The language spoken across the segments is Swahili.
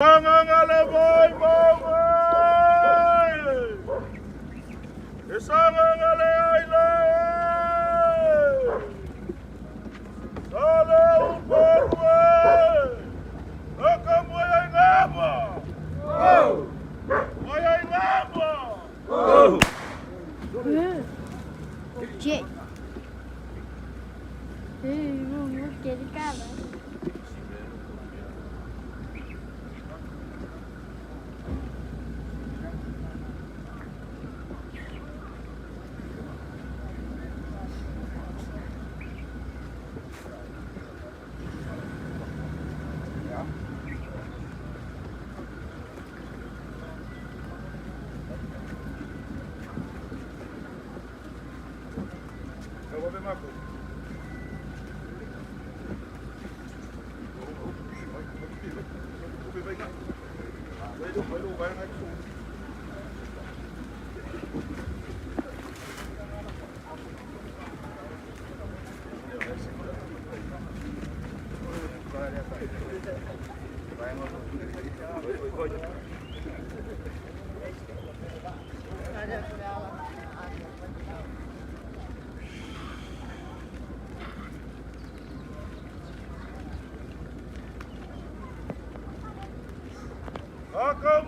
Mangangale boy boy, isangangale aile, sale upolwe, nakamoya ingaba, moya ingaba. Che. Vamos ter de cara. Eu vou ver uma coisa.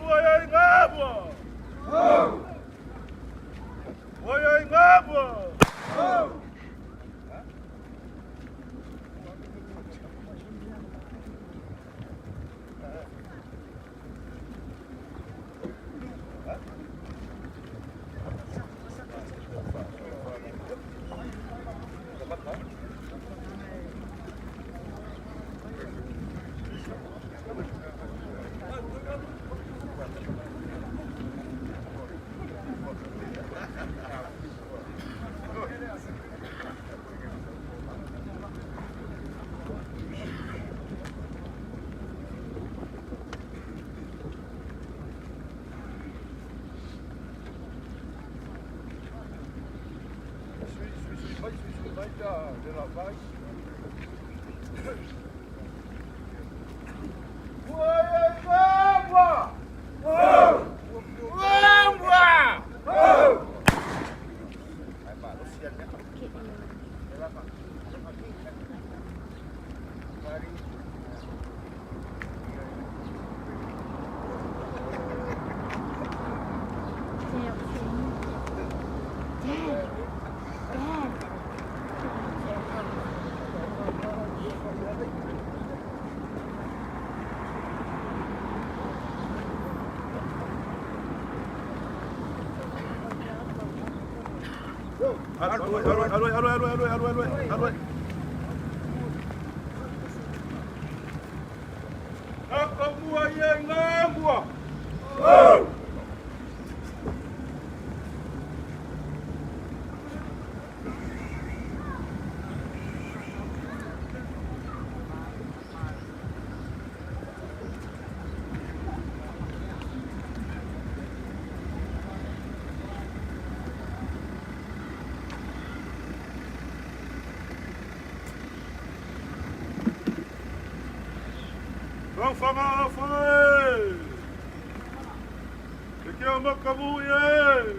Moya ingaba. Moya ingaba. Vai dar, ela vai. Alright. Nakamua yengambwa. Fanga foi. Que é uma cabuia.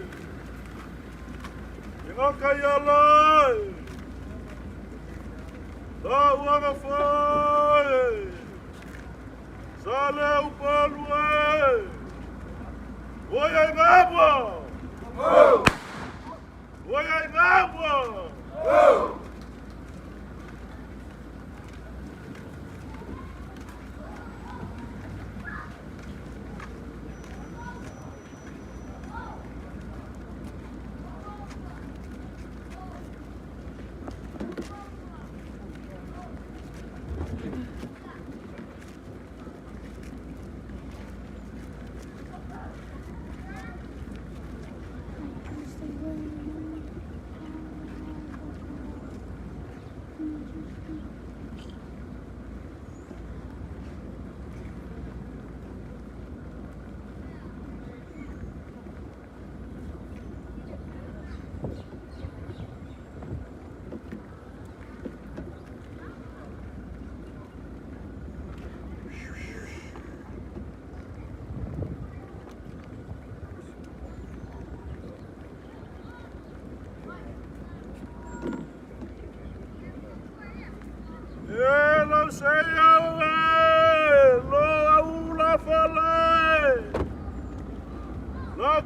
E não caia lá. Da uanga foi. Sale o palue. Oi ai ngaba. Oi ai ngaba.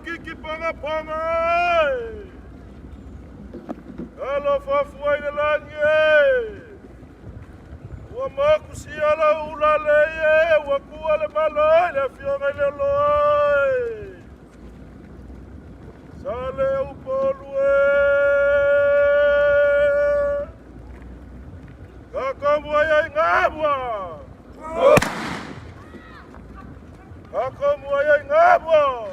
kiki panga panga. Alo fafua ina langi. Ua makusi ala ulale ye. Ua kua le maloi le fionga le loi. Sale upolu Kakamua ya ingabwa. Kakamua ya ingabwa.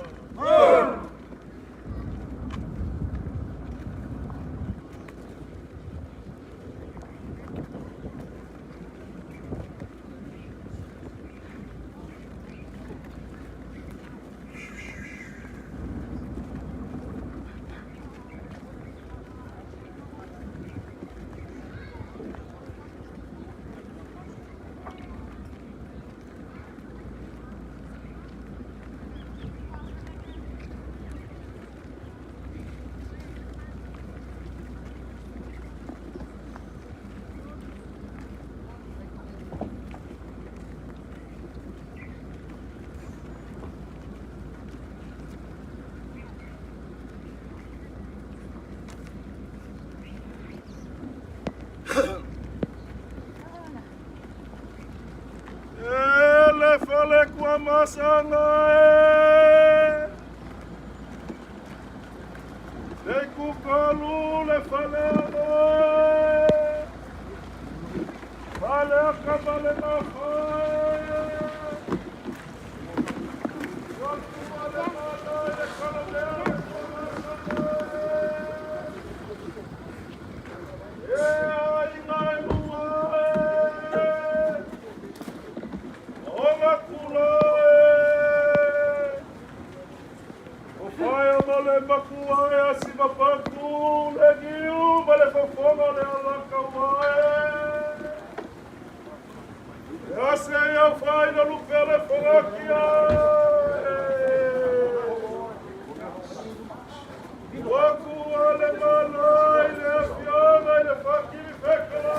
Ele fale kwa masanga le kukolu le fale fale akabale na faya wakubale mala le kalole Makuaya si mapaku le giu male fofonga le alaka wae. Ya se ya fai na lukele forakia. Waku ale malai le afiona le fakiri fekala.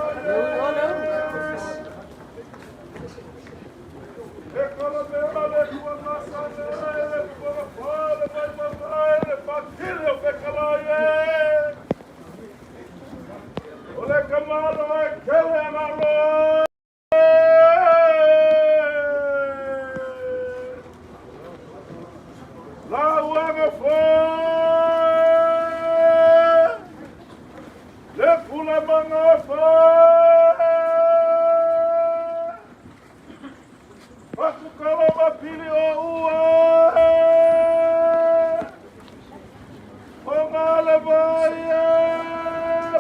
Ekala mera le kua masane le kua fale mai mamai le fakiri fekala ye. Ole kamalo e kele analo. La uanga fo. Le pula manga fo. Pakukala mapili o ua. Pongale baia.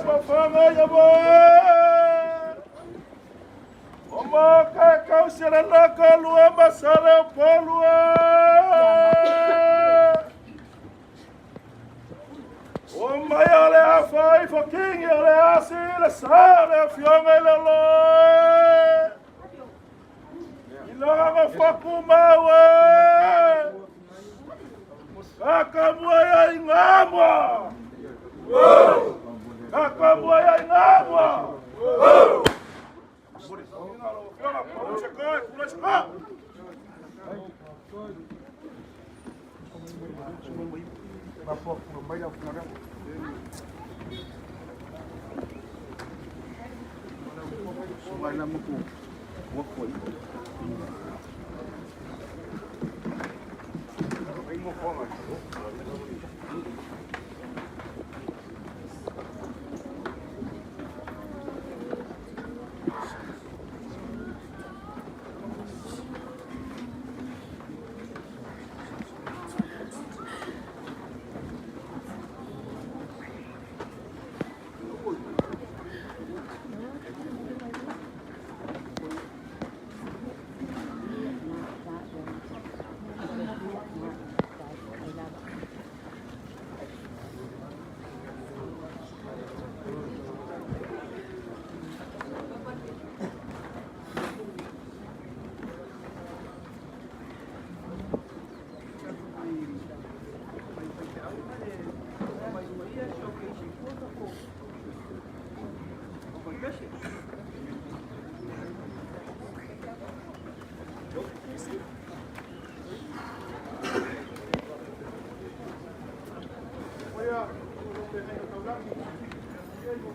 Pafanga ya baia. Omaka kausira laka lua masare polua. Omaya le afai fokingi le asi le sare fionga le loe. Ilanga fakumawe. Kakamua ya ingabwa. Kakamua ya ingabwa.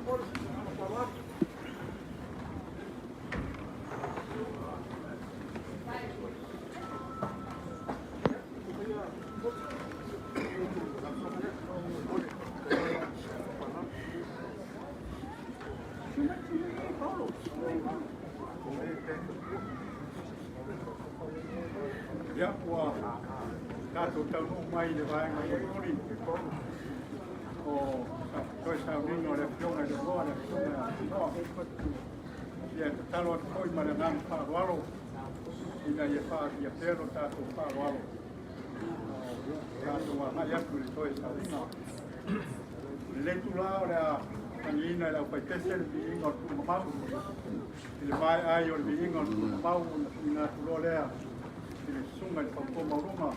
Ya kuah satu tahun mai de vai mai kuri o toi sa ni no le flona de boa le flona no ya talo koi mara nam pa walo ina ye fa ya pero ta to pa walo ya to wa mai ya kuri toi sa no le tu la ora anina la pa tesel bi no tu mau il mai ai o bi no tu mau ina tu lo le sunga de pa ko mau